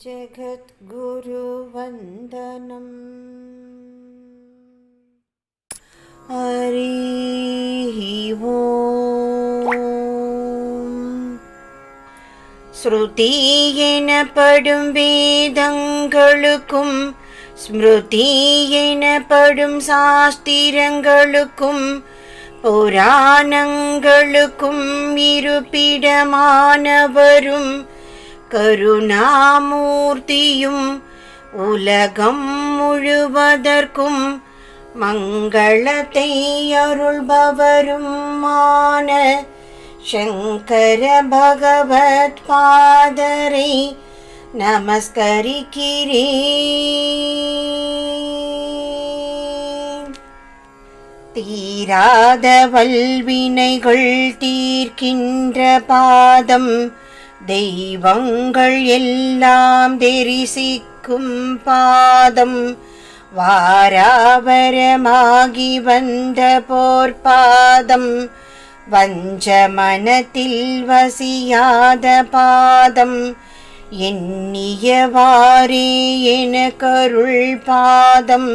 जगद्गुरुवन्दनं हरिः ओम्। ஸ்ருதி எனப்படும் வேதங்களுக்கும் ஸ்மிருதி எனப்படும் சாஸ்திரங்களுக்கும் புராணங்களுக்கும் இருப்பிடமானவரும் கருணாமூர்த்தியும் உலகம் முழுவதற்கும் மங்களத்தை அருள்பவருமான சங்கர பகவத் பாதரை நமஸ்கரிக்கிறேன். தீராத வல்வினைகள் தீர்க்கின்ற பாதம், தெய்வங்கள் எல்லாம் தரிசிக்கும் பாதம், வாராவரமாகி வந்த போர்பாதம், வஞ்ச மனத்தில் வசியாத பாதம், எண்ணியவாறே என கருள் பாதம்,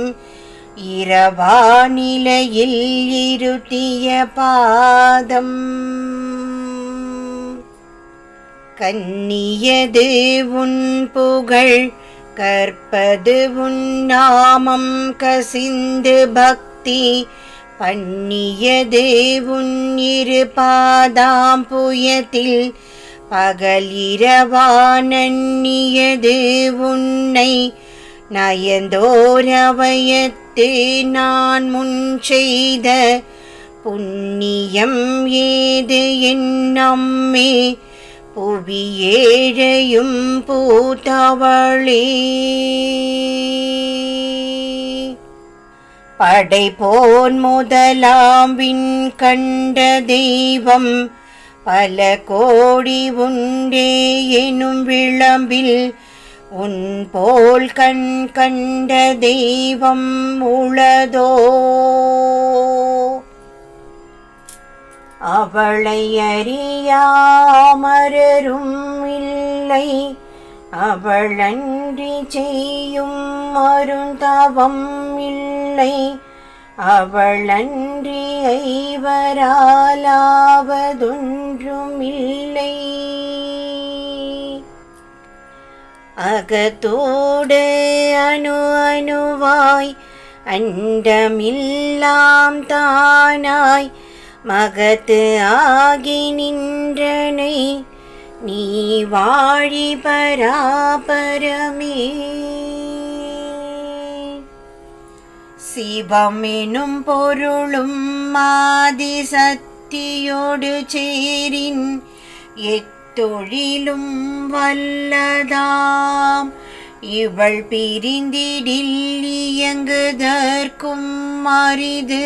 இரவாநிலையில் இருத்திய பாதம். கண்ணியது உன் புகழ், கற்பது உன் நாமம், கசிந்து பக்தி பண்ணியது உன் இரு பாதாம்புயத்தில், பகல் இரவானன்னியது உன்னை, நயந்தோரவயத்து நான் முன் செய்த புண்ணியம் ஏது என் அம்மே, புவியேழையும் பூத்தவளே. படைப்போன் முதலாம் விண் கண்ட தெய்வம், பல கோடி உண்டே எனும் விளம்பில், உன் போல் கண் கண்ட தெய்வம் உளதோ? அவளை அறியாமரரும் இல்லை, அவளன்றி செய்யும் அருந்தவம் இல்லை, அவளன்றி ஐவராலாவதொன்றும் இல்லை. அகத்தோடு அணு அணுவாய் அண்டமில்லாம் தானாய் மகத்து ஆகி நின்றனை, நீ வாழி பராபரமே. சிவமெனும் பொருளும் ஆதி சக்தியோடு சேரின், எத்தொழிலும் வல்லதாம் இவள் பிரிந்திடில் இயங்குதற்கும் அரிது,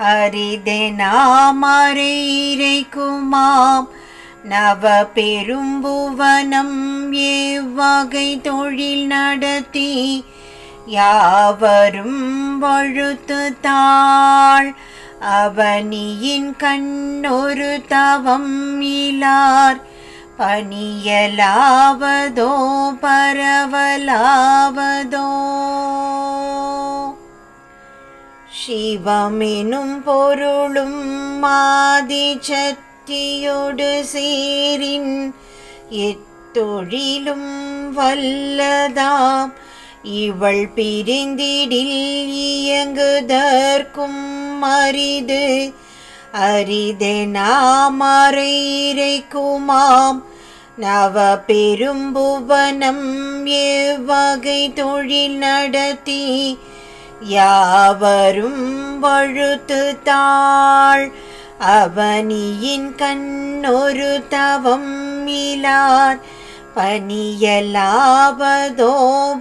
அரிதெனாம் அறையிறைக்குமாம் நவ பெரும்புவனம், எவ்வகை தொழில் நடத்தி யாவரும் வழுத்து தாள், அவனியின் கண்ணொரு தவம் இலார், பணியலாவதோ பரவலாவதோ? சிவமெனும் பொருளும் ஆதி சக்தியோடு சேரின், எத்தொழிலும் வல்லதாம் இவள் பிரிந்திடில் இயங்குதற்கும் அரிது, அரிதெனாம் அறையிறைக்குமாம் நவ பெரும்புவனம், எவ்வகை தொழில் நடத்தி யாவரும் வழுத்து தாள், அவனியின் கண்ணொரு தவம் இலார், பணியலாவதோ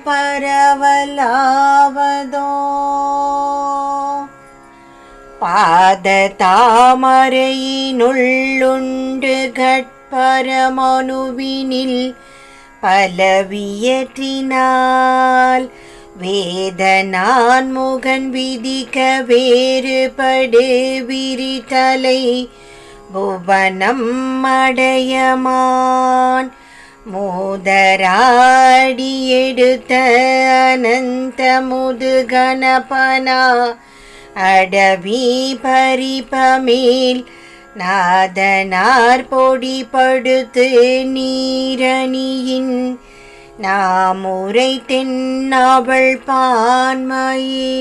பரவலாவதோ? பாத தாமரையினுள்ளுண்டு கட்பரமனுவினில் பலவியற்றினால், வேதனான் முகன் விதிக்க வேறுபடு விரிதலை, புவனம் அடையமான் மூதராடி எடுத்த அனந்த முது கணபனா அடவி பரிபமேல் நாதனார் பொடி படுத்து நீரணியின் நாமுரை தென்னவள் பான்மையே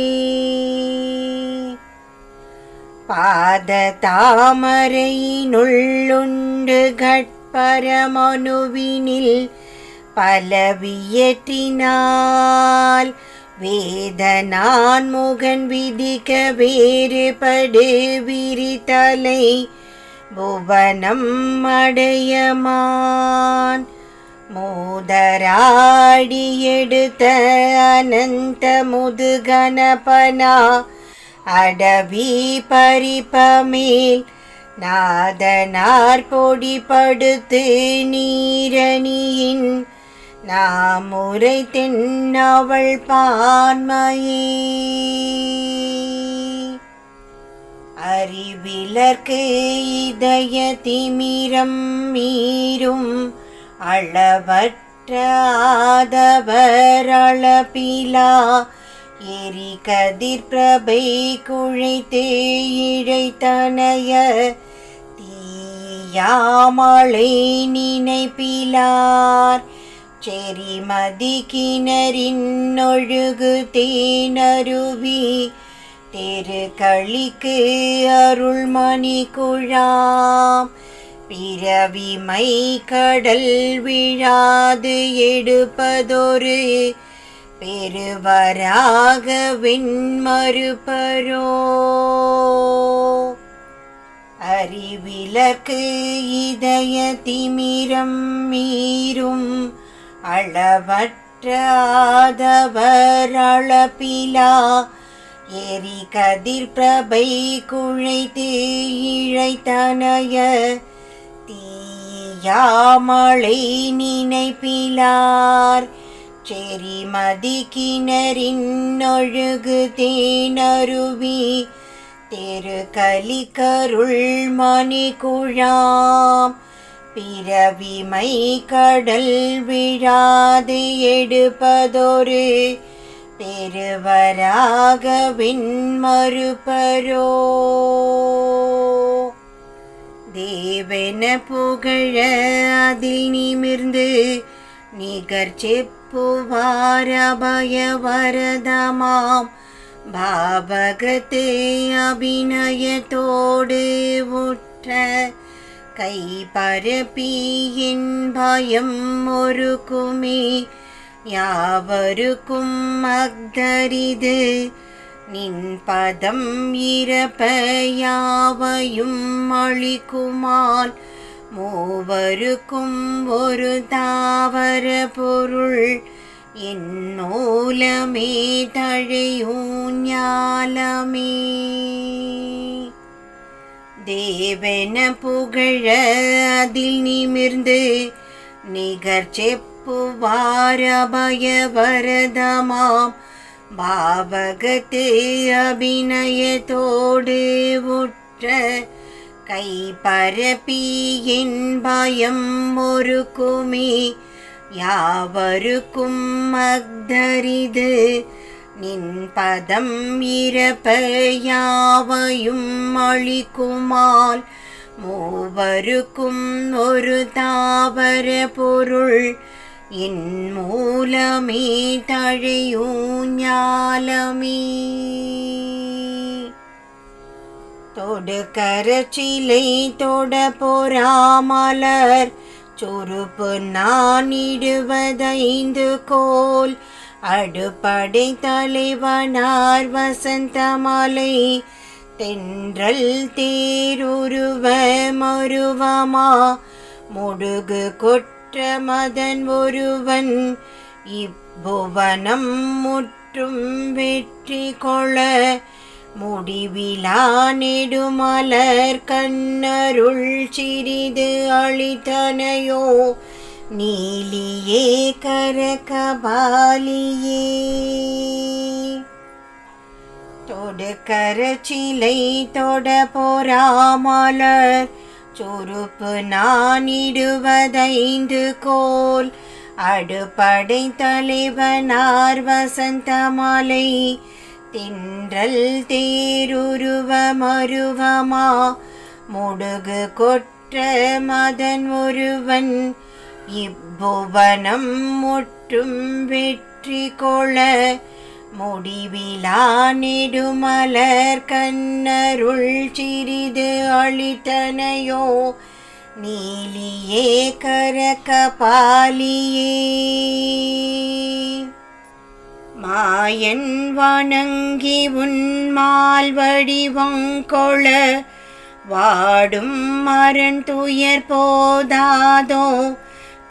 பாத தாமரையினுள்ளுண்டு கட்பரமனுவினில் பலவியற்றினால் வேதனான் முகன் விதிக்க வேறுபடு விரிதலை புவனம் அடையமான் மூதராடி எடுத்த அனந்த முது கணபனா அடவி பரிபமேல் நாதனார் பொடி படுத்து நீரணியின் நாமுரை தென்னவள் பான்மையே அறிவிலர்க்கு இதய திமிரம் மீறும் அளவற்ற ஆதவர் அளப்பிலா எரி கதிர் பிரபை குழைத்து இழைத்தனைய தீயாமலை நினைப்பிலார் செரிமதி கிணறின் ஒழுகு தேனருவி தெருக்களிக்கு அருள்மணி குழாம் பிறவிமை கடல் விழாது எடுப்பதொரு பெருவராக வெண்மறுபரோ அறிவிலர்க்கு இதய திமிரம் மீறும் அளவற்ற ஆதவர் அளப்பிலா எரி கதிர் பிரபை குழைத்து இழைத்தனைய தீயாமலை நினைப்பிலார் செரிமதி கிணறின் ஒழுகு தேனருவி தெருக்களிக்கருள் மணி குழாம் பிறவிமை கடல் விழாது எடுப்பதொரு பெருவராக வெண்மறுபரோ தேவென புகழ அதில் நிமிர்ந்து நிகர் செப்புவார் அபய வரதமாம் பாவகத்து அபிநயத்தோடு உற்ற கை பரப்பியின் பயம் ஒருக்குமே யாவருக்கும் அக்தரிது நின் பதம் இறப்ப யாவையும் அளிக்குமால் மூவருக்கும் ஒரு தாவர பொருள் என் மூலமே தழையூஞாலமே தேவென புகழ அதில் நிமிர்ந்து நிகர் செப்புவார் அபய வரதமாம் பாவகத்து அபிநயத்தோடு உற்ற கை பரப்பி என் பயம் ஒருக்குமே யாவருக்கும் அக்தரிது நின் பதம் இறப்ப யாவையும் அளிக்குமால் மூவருக்கும் ஒரு தாவர பொருள் என் மூலமே தழையூஞாலமே தொடுகரச்சிலை தொட பொறாமலர் சுருப்பு நான் இடுவதைந்து கோல் அடுப்படை தலைவனார் வசந்தமலை தென்றல் தேருருவ மருவமா முடுகு கொற்ற மதன் ஒருவன் இப்புவனம் முற்றும் வெற்றி கொள முடிவிலா நெடுமலர் கண்ணருள் சிறிது அளித்தனையோ நீலியே கரகபாலியே தொடுகரச்சிலை தொட பொறாமலர் சுருப்பு நானிடுவதைந்து கோல் அடுபடை தலைவனார் வசந்தமாலை தின்றல் தேருருவ மருவமா முடுகு கொற்ற மதன் ஒருவன் இப்புவனம் முற்றும் வெற்றி கொள முடிவிலா நெடுமலர் கண்ணருள் சிறிது அளித்தனையோ நீலியே கரகபாலியே. மாயன் வணங்கி உன்மால் வடிவங்கொள வாடும் மரண் துயர் போதாதோ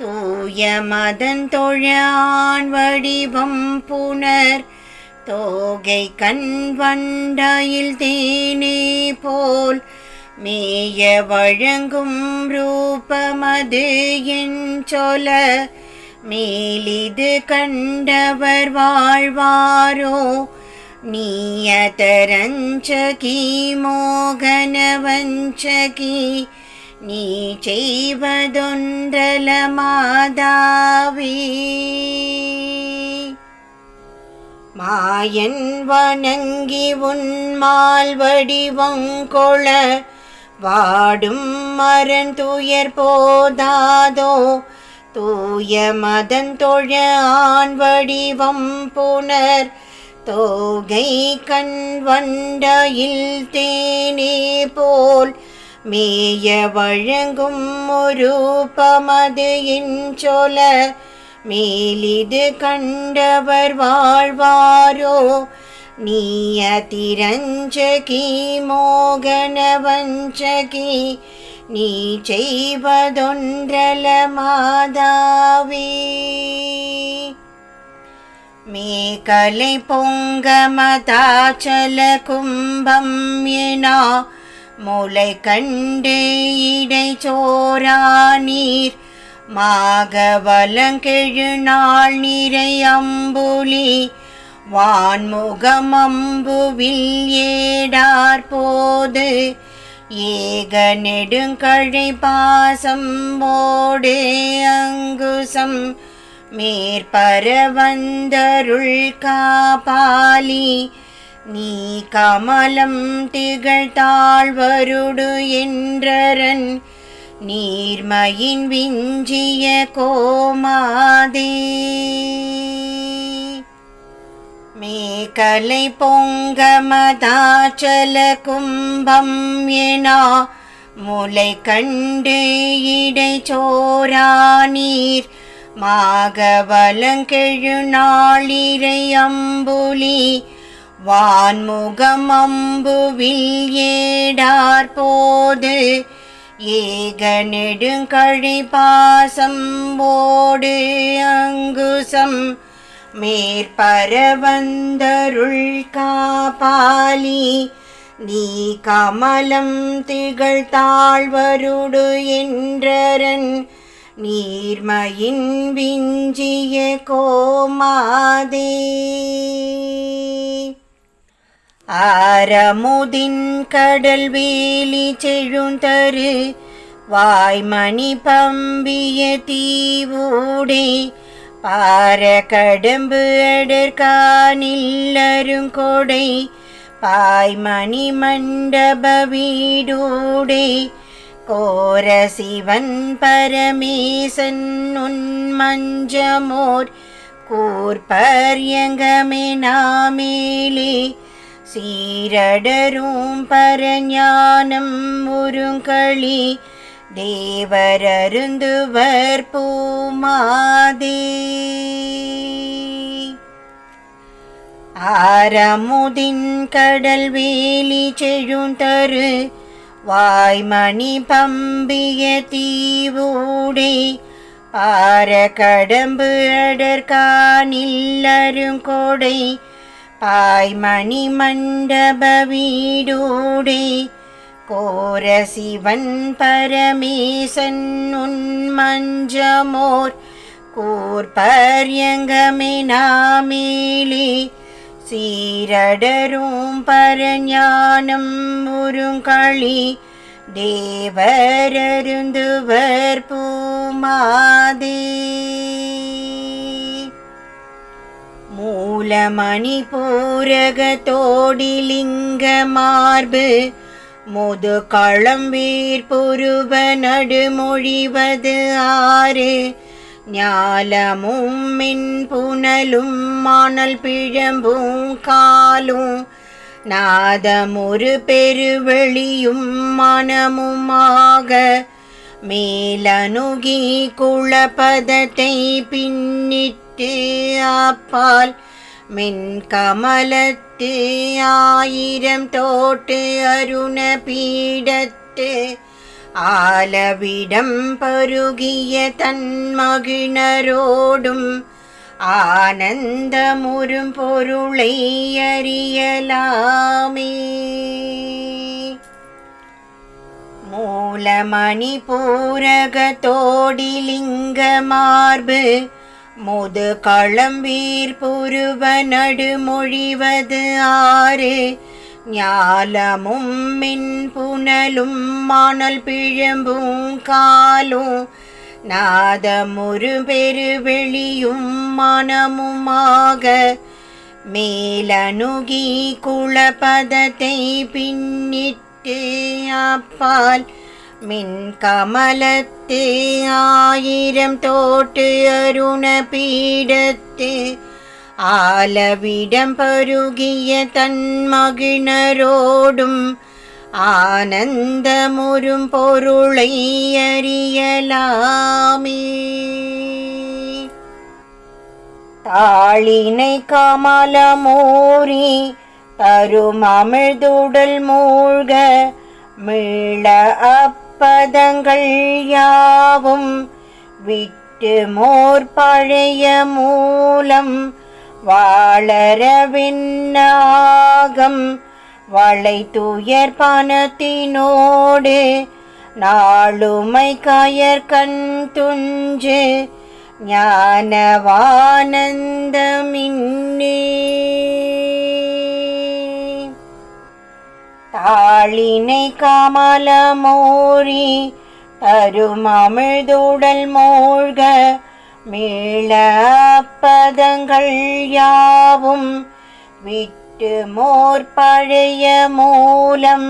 தூய மதன் தொழான் வடிவம் புனர் தோகை கண் வண்டாயில் தேனே போல் மேய வழங்கும் ரூபமது என் சொல மேலிது கண்டவர் வாழ்வாரோ நீயதரஞ்சகி மோகன வஞ்சகி நீ செய்வதொன்றல மாதாவி. மாயன் வணங்கி உன்மால் வடிவங்கொள வாடும் மரண் துயர் போதாதோ தூய மதன் தொழ ஆண் வடிவம் புனர் தோகை கண் வண்டாயில் தேனே போல் மேய வழங்கும் ஒரு பமது என் சொல மேலிது கண்டவர் வாழ்வாரோ நீயதிரஞ்சகி மோகன வஞ்சகி நீ செய்வதொன்றல மாதாவி. மேகலை பொங்க மதாச்சல கும்பம் எனா முளை கண்டு இடை சோரா நீர் மாகவலங்கெழு நாள் நிறை அம்புலி வான்முகம் அம்புவில் ஏடார் போது ஏக நெடுங்கழை பாசம் ஓடு அங்குசம் மேற்பரவந்தருள் காபாலி நீ கமலம் திகழ்த்தாழ்வருடு என்றரன் நீர்மையின் விஞ்சிய கோமாதே. மேகலை பொங்க மதாச்சல கும்பம் எனா முளை கண்டு இடை சோரா நீர் மாகவலங்கெழு நாளிரை அம்புலி வான்முகம் அம்புவில் ஏடார் போது ஏக நெடுங்கழி பாசம் ஓடு அங்குசம் மேற்பரவந்தருள் காபாலி நீ கமலம் திகழ்த்தாழ்வருடு என்றரன் நீர்மையின் விஞ்சிய கோமாதே. ஆரமுதின் கடல் வேலி செழுந்தரு வாய்மணி பம்பிய தீவூடே பார கடம்பு அடற்கானில்லருங்கொடை பாய்மணி மண்டப வீடூடே கோர சிவன் பரமேசன் உன் மஞ்சமோர் கூர்பர்யங்கமெனாமேலே சீரடரும் பரஞானம் உருங்களி தேவரருந்துவர் பூமாதே. ஆரமுதின் கடல் வேலி செழுந்தரு வாய்மணி பம்பிய தீவூடே பார கடம்பு அடற்கானில்லருங்கொடை பாய்மணி மண்டப வீடூடே கோர சிவன் பரமேசன் உன் மஞ்சமோர் கூர்பர்யங்கமெனாமேலே சீரடரும் பரஞானம் உருங்களி தேவரருந்துவர் பூமாதே. மூலமணி பூரக தோடிலிங்க மார்பு முது களம்பீர் புருவ நடுமொழிவது ஆறு. ஞாலமும் மின் புனலும் மணல் பிழம்பும் காலும் நாதமுறு பெருவெளியும் மனமுமாக மேலணுகி குளபதத்தை பின்னிட்டு அப்பால் மின் கமலத்து ஆயிரம் தோட்டு அருண பீடத்து ஆலவிடம் பருகிய தன்மகிணரோடும் ஆனந்தமுறும் பொருளை அறியலாமே. மூலமணி பூரக தோடிலிங்க மார்பு முது களம்பீர் புருவ நடுமொழிவது ஆறு. ஞாலமும் மின் புனலும் மணல் பிழம்பும் காலும் நாதமுறு பெருவெளியும் மனமுமாக மேலணுகி குளபதத்தை பின்னிட்டு அப்பால் மின் கமலத்து ஆயிரம் தோட்டு அருண பீடத்து ஆலவிடம் பருகிய தன்மகிணரோடும் ஆனந்தமுறும் பொருளை அறியலாமே. தாளினை கமலமூரி தரும் அமிழ்துடல் மூழ்க மீள அப்பதங்கள் யாவும் விட்டு மோர் பழைய மூலம் வாளரவின்னாகம் வளை துயர் பணத்தினோடு நாளுமை கயற்கண் துஞ்சு ஞானவானந்தமின்னே. தாளினை கமலமோரி தரும் அமிழ்துடல் மூழ்க மீள அப்பதங்கள் யாவும் விட்டு மோர் பழைய மூலம்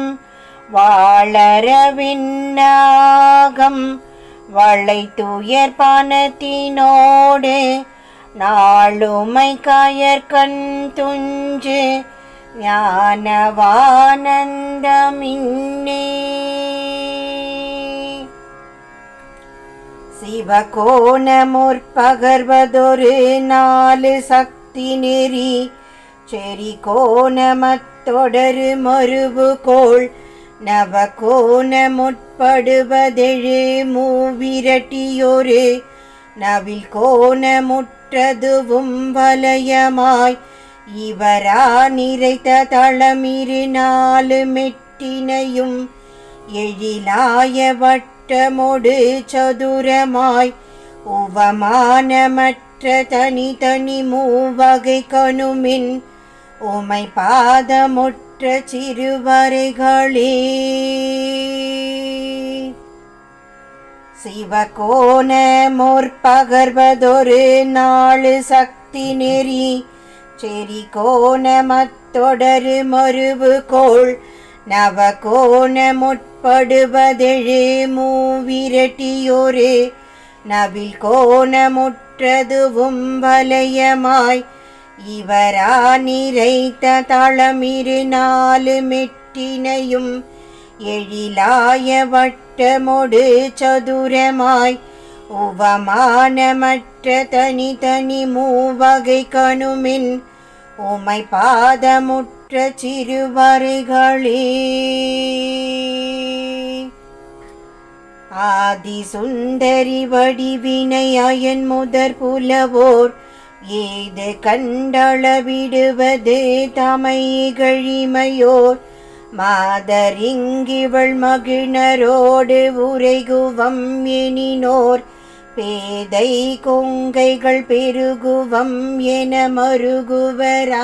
வாளரவின்னாகம் வளை துயர் பணத்தினோடு நாளுமை கயற்கண் துஞ்சு ஞானவானந்தமின்னே. சிவகோண முற்பகர்வதொரு நாலு சக்தி நெறி செறி கோணமத்தொடரு மருவுகோள் நவகோண முற்படுவதெழு மூவிரட்டியொரு நவில் கோண முற்றதுவும் வலயமாய் இவரா நிறைத்த தளமிரு நாலு மெட்டினையும் எழிலாய வட்டமொடு சதுரமாய் உவமானமற்ற தனி தனி மூவகை கணுமின் உமை பாதமுற்ற சிறுவரைகளே. சிவகோண முற்பகர்வதொரு நாலு சக்தி நெறி செறி கோணமத்தொடரு மருவுகோள் நவகோண முற்படுவதெழு மூவிரட்டியொரு நவில் கோணமுற்றதுவும் வலயமாய் இவரா நிறைத்த தளமிரு நாலு மெட்டினையும் எழிலாய வட்டமொடு சதுரமாய் உவமானமற்ற தனி தனி மூவகை கணுமின் உமை பாதமுற்ற சிறுவரைகளே. ஆதி சுந்தரி வடிவினை அயன் முதற் புலவோர் ஏது கண்டளவிடுவது தமை கழிமையோர் மாதரிங்கிவள் மகிழரோடு உரைகுவம் எனினோர் பேதை கொங்கைகள் பெருகுவம் என மருகுவரால்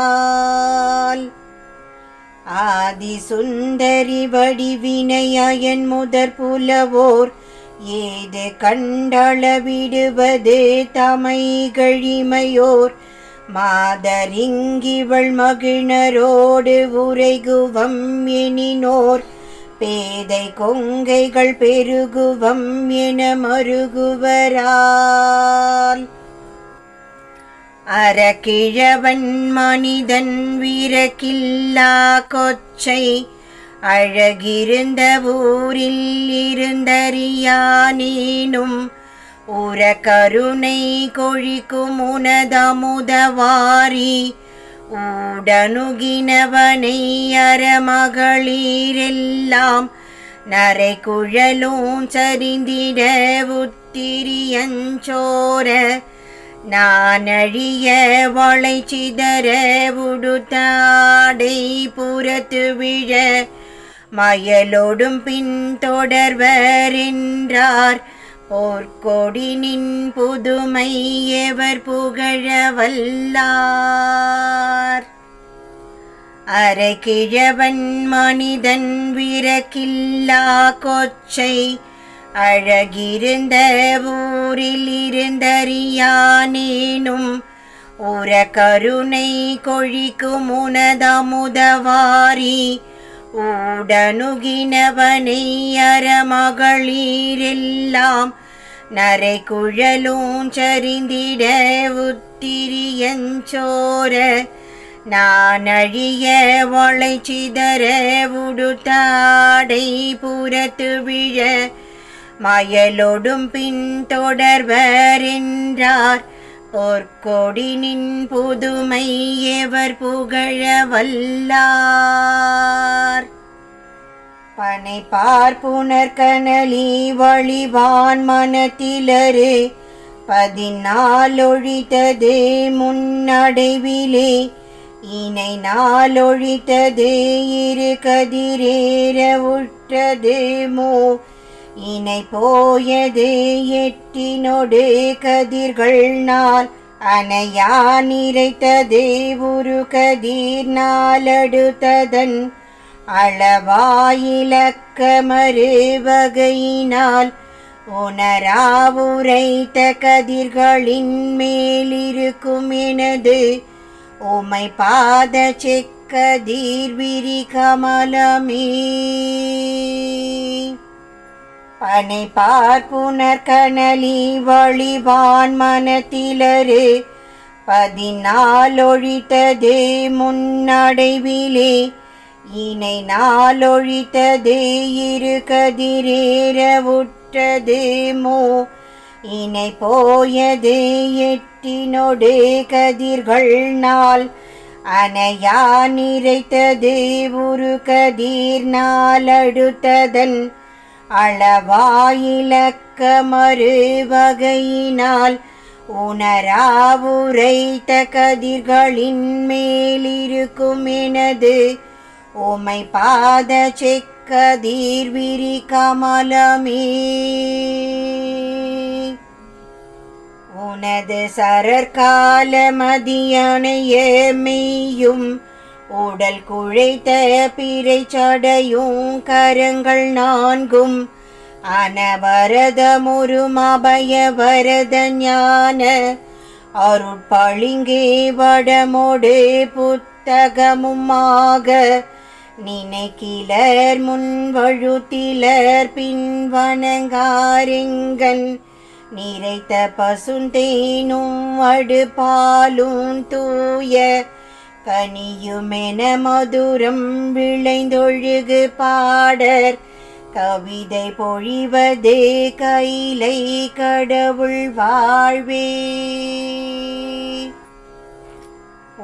ஆதி சுந்தரி வடிவினையன் முதற் புலவோர் ஏது கண்டளவிடுவது தமைகழிமையோர் மாதரிங்கிவள் மகிழ்நரோடு உரைகுவம் எனினோர் பேதை கொங்கைகள் பெருகுவம் என மருகுவரால் அறக்கிழவன் மனிதன் விரக்கில்லா கொச்சை அழகிருந்த ஊரில் இருந்தறியானேனும் உர கருணை கொழிக்கும் உனதமுதவாரி ஊடனுகினவனை அறமகளிரெல்லாம் நரை குழலும் சரிந்திட உத்திரியஞ்சோர நான் அழிய வளை சிதற உடுத்தாடை புறத்து விழ மயலோடும் பின் தொடர்வர் என்றார் போர்க்கொடினின் புதுமை எவர் புகழ வல்லார் அரைக்கிழவன் மனிதன் விரக்கில்லா கொச்சை அழகிருந்த ஊரில் இருந்தறியானேனும் உர கருணை கொழிக்கும் உனதமுதவாரி ஊடனுகினவனை அறமகளிரெல்லாம் நரை குழலும் சரிந்திட உத்திரியஞ்சோர நான் அழிய வளை சிதற உடுத்தாடை புறத்து விழ மயலோடும் பின் தொடர்வர் என்றார் பொற்கொடினின் புதுமை எவர் புகழ வல்லார் பனை பார்ப்புணர் கனலி வழிவான் மனத்திலரு 14 ஒழித்தது முன்னடைவிலே இணை நாளொழித்தது இரு கதிரேற உற்றது மோ இணை போயது எட்டினொடு கதிர்கள் நாள் அணையா நிறைத்தது உரு கதிர் நாளடுத்ததன் அளவாயிலக்கமறு வகையினால் உணராவுரைத்த கதிர்களின் மேலிருக்கும் எனது உமை பாத செக்கதிர் விரி கமலமே பனை பார்ப்புணர் கனலி வழிவான் மனத்திலரு 14 ஒழித்தது முன்னடைவிலே இணை நாளொழித்தது இரு கதிரேற உற்றது மோ இணை போயது எட்டினொடு கதிர்கள் நாள் அணையா நிறைத்தது உரு கதிர் நாளடுத்ததன் அளவாயிலக்கமறு வகையினால் உணராவுரைத்த கதிர்களின் மேலிருக்கும் எனது உமை பாத செக்கதிர் விரி கமலமே உனது சரற்கால மதியணைய மெய்யும் உடல் குழைத்த பிறை சடையும் கரங்கள் 4 அனவரதமுறும் அபய வரத ஞான அருட்பளிங்கே வடமோடு புத்தகமுமாக நினைக்கிலர் முன்வழுத்திலர் பின்வணங்காரெங்கன் நிறைத்த பசுந்தேனும் அடுபாலும் தூய கனியுமென மதுரம் விளைந்தொழுகு பாடர் கவிதை பொழிவதே கைலை கடவுள் வாழ்வே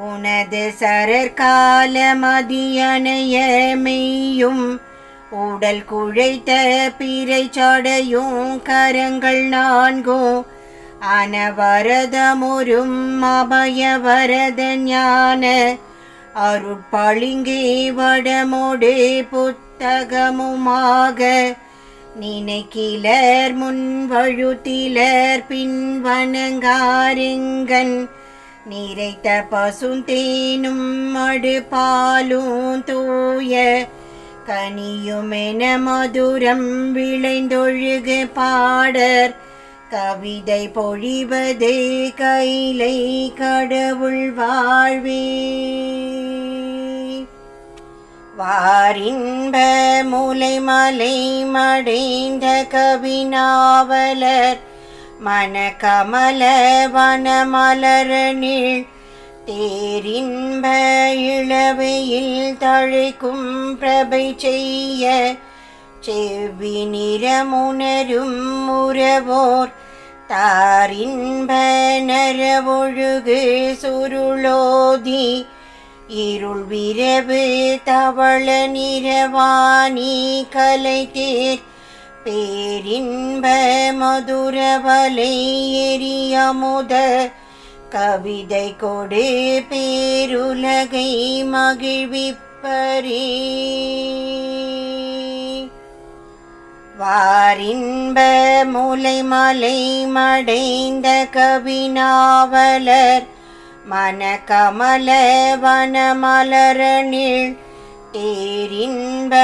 உனது சரற்கால மதியணைய மெய்யும் உடல் குழைத்த பிறை சடையும் கரங்கள் 4 அனவரதமுறும் அபய வரத ஞான அருட்பளிங்கே வடமோடு புத்தகமுமாக நினைக்கிலர் முன்வழுத்திலர் பின்வணங்காரெங்கன் நிறைத்த பசுந்தேனும் மடு பாலும் தூய கனியுமென மதுரம் விளைந்தொழுகு பாடர் கவிதை பொழிவது கைலை கடவுள் வாழ்வே. வாரின்ப முலை மலை மடைந்த கவிநாவலர் மனகமல வனமலரனில் தேரின்ப இளவையில் தழைக்கும் பிரபை செய்ய செவ்வி நிறமுணரும் உறவோர் தாரின்ப நரவொழுகு சுருளோதி இருள் விரவு தவள நிறவாணி கலை தேர் பேரின்ப மதுரவலை எரியமுத கவிதை கொடு பேருலகை மகிழ்விப்பரே. வாரின்ப முலை மலை மடைந்த கவிநாவலர் மனகமல வனமலரனில் தேரின்ப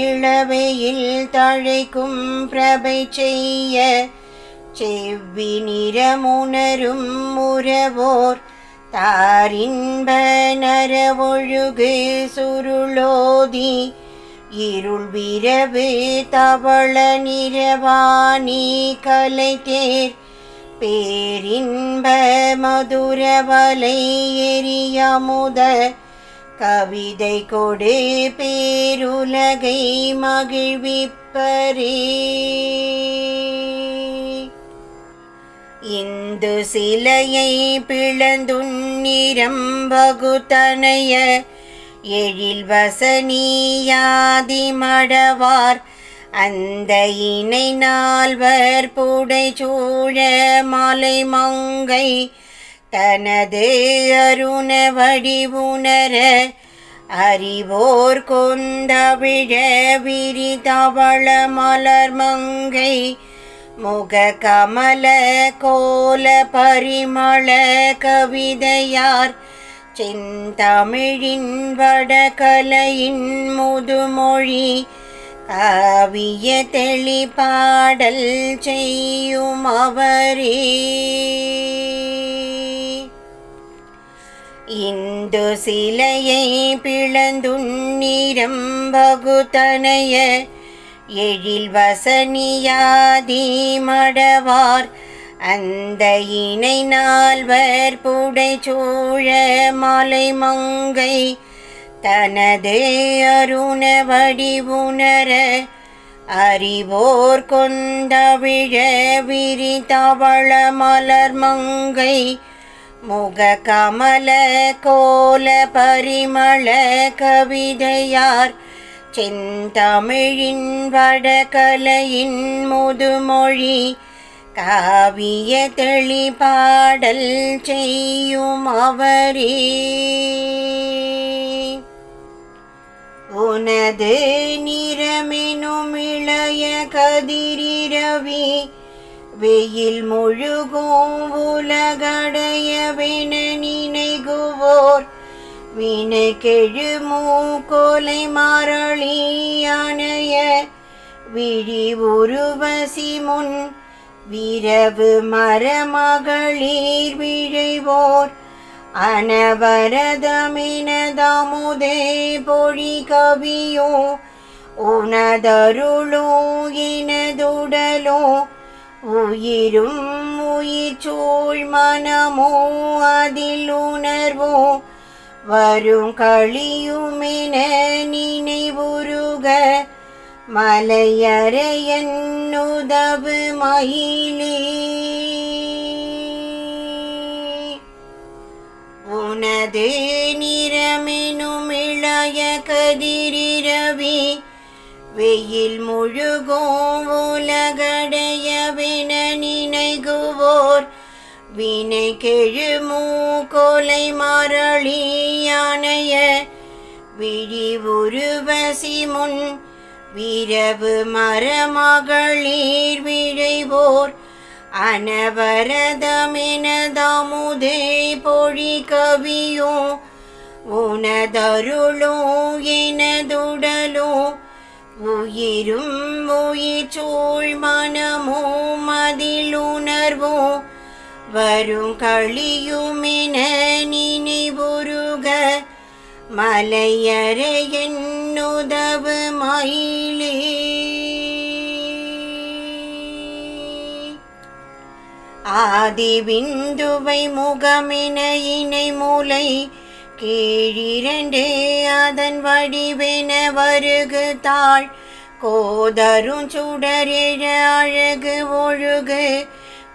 இளவையில் தழைக்கும் பிரபை செய்ய செவ்வி நிறமுணரும் உறவோர் தாரின்ப நரவொழுகு சுருளோதி இருள் விரவு தவள நிறவாணி கலை தேர் பேரின்ப மதுரவலை எரியமுத கவிதை கொடு பேருலகை மகிழ்விப்பரே. இந்து சிலையை பிளந்துன்னிரம் வகுத்தனைய எழில் வசனியாதி மடவார் அந்த இணை நால்வர் புடை சூழ மாலை மங்கை தனது அருண வடிவுணர அறிவோர் கொந்தவிழ விரிதவள மலர் மங்கை முக கமல கோல பரிமள கவிதையார் செந்தமிழின் வடகலையின் முதுமொழி காவிய தெளிபாடல் செய்யும் அவரே. இந்து சிலையை பிளந்துன்னிரம் வகுத்தனைய எழில் வசனியாதி மடவார் அந்த இணை நால்வர் புடை சூழ மாலை மங்கை தனது அருண வடிவுணர அறிவோர் கொந்தவிழ விரிதவள மலர் மங்கை முக கமல கோல பரிமள கவிதையார் செந்தமிழின் வடகலையின் முதுமொழி காவிய தெளிபாடல் செய்யும் அவரே. உனது நிறமெனும் இளைய கதிரிரவி வெயில் முழுகும் உலகடையவென நினைகுவோர் வினை கெழுமூ கோலை மரளி அணைய விழி உருவசி முன் விரவு மரமகளிர் விழைவோர் அனவரதமினதமுதே பொழி கவியோ உனதருளோ எனதுடலோ உயிரும் உயிர் சூழ் மனமோ அதில் உணர்வோ வரும் களியுமென நினைவுருக மலையறையன் உதவு மயிலே. உனது நிறமெனும் இளைய கதிரிரவி வெயில் முழுகும் உலகடையவென நினைகுவோர் வினை கெழுமூ கொலை மரளி அணைய விழி உருவசி முன் விரவு மரமகளிர் விழைவோர் அனவரதமெனதமுதே பொழி கவியோ உனதருளோ எனதுடலோ உயிரும் உயிர் சூழ் மனமோ மதிலுணர்வோ வரும் களியுமென நினைவுருக மலையறை என்னுதவு மயிலே. ஆதிவிந்துவை முகமென இணை மூலை கீழிரண்டு அதன் வடிவென வருகு தாழ் கோதரும் சுடரெழ அழகு ஒழுகு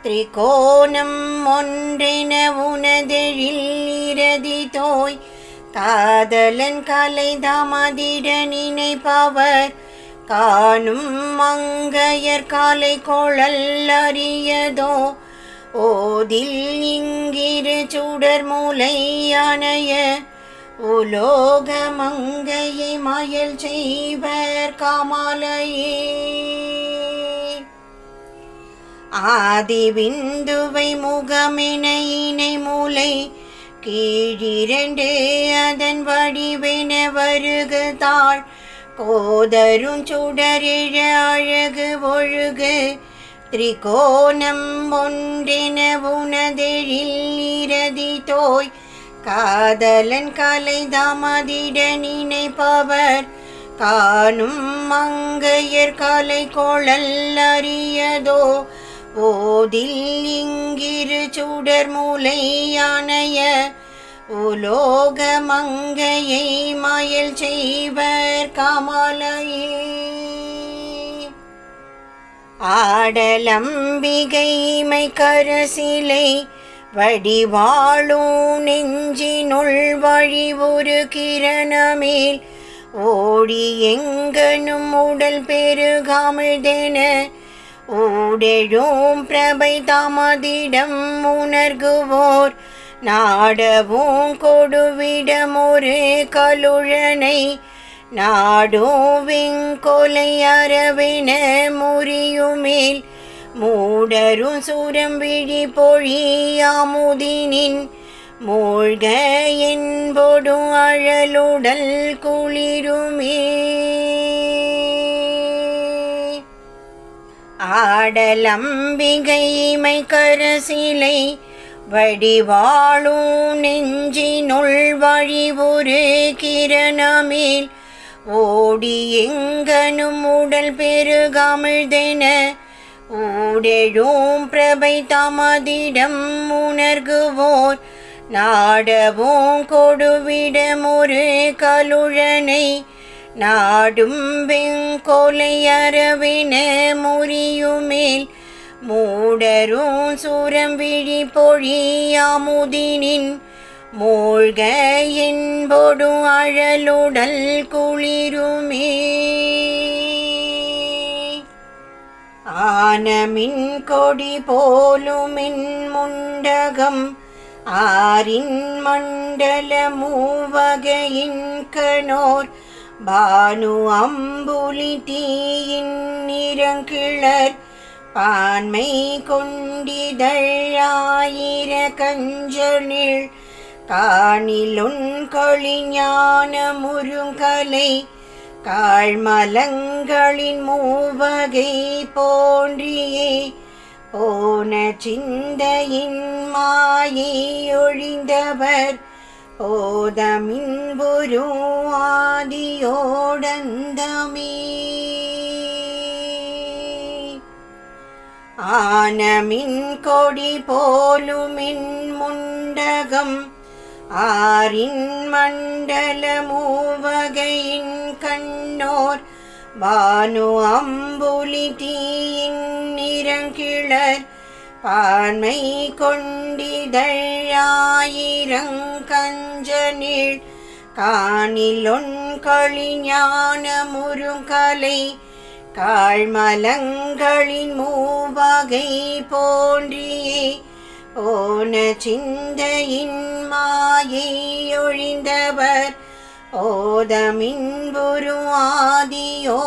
திரிகோணம் ஒன்றென உனதெழில் இரதி தோய் காதலன் கலை தமதிட நினைப்பவர் காணும் மங்கையர் காலை கொழல் அறியதோ ஓதில் இங்கிரு சுடர் மூலை அணைய உலோக மங்கையை மயல் செய்வர் காமாலையே. ஆதிவிந்துவை முகமென இணை மூலை கீழிரண்டு அதன் வடிவென வருகு தாழ் கோதரும் சுடரெழ அழகு ஒழுகு திரிகோணம் ஒன்றென உனதெழில் இரதி தோய் காதலன் கலை தமதிட நினைப்பவர் காணும் மங்கையர் கலை கொழல் அறியதோ ஓதில் இங்கிரு சுடர் மூலை அணைய உலோக மங்கையை மயல் செய்வர் காமாலையே. ஆடலம்பிகைமை கரசிலை வடிவாளும் நெஞ்சினுள் வழி ஒரு கிரணமேல் ஓடி எங்கனும் உடல் பெருகமிழ்தென ஊடெழும் பிரபை தமதிடம் உணர்குவோர் நாடவும் கொடுவிடம் ஒரு கலுழனை நாடும் வெங்கொலை அரவென முறியுமேல் மூடரும் சுரம் விழி பொழியாமுதினின் மூழ்க என்பொடும் அழலுடல் குளிருமே. ஆடலம்பிகைமை கரசிலை வடிவாளும் நெஞ்சினுள் வழி ஒரு கிரணமேல் ஓடி எங்கனும் உடல் பெருகமிழ்தென ஊடெழும் பிரபை தமதிடம் உணர்குவோர் நாடவும் கொடுவிடம் ஒரு கலுழனை நாடும் வெங்கொலை அரவென முறியுமேல் மூடரும் சுரம் விழி பொழியாமுதினின் மூழ்க என்பொடும் அழலுடல் குளிருமே. ஆனமின் கொடி போலுமின் முண்டகம் ஆரின் மண்டல மூவகையின் கணோர் பானு அம்புலி தீயின் நிறங்கிளர் பான்மை கொண்டிதழாயிர கஞ்சனில் காணிலுன் கழிஞான முருங்கலை காழ்மலங்களின் மூவகை போன்றியே போன சிந்தையின் மாயை ஒழிந்தவர் போதமின் ஒரு ஆதியோடந்தமே. ஆனமின் கொடி போலுமின் முண்டகம் ஆரின் மண்டல மூவகையின் கண்ணோர் பானு அம்புலி தீயின் நிறங்கிளர் பான்மை கொண்டிதழாயிரங்கஞ்சனில் காணிலொன் கழிஞான முருங்கலை காழ்மலங்களின் மூவகை போன்றியே போன சிந்தையின் மாயை ஒழிந்தவர் ஓதமின் ஒரு ஆதியோடந்தமே.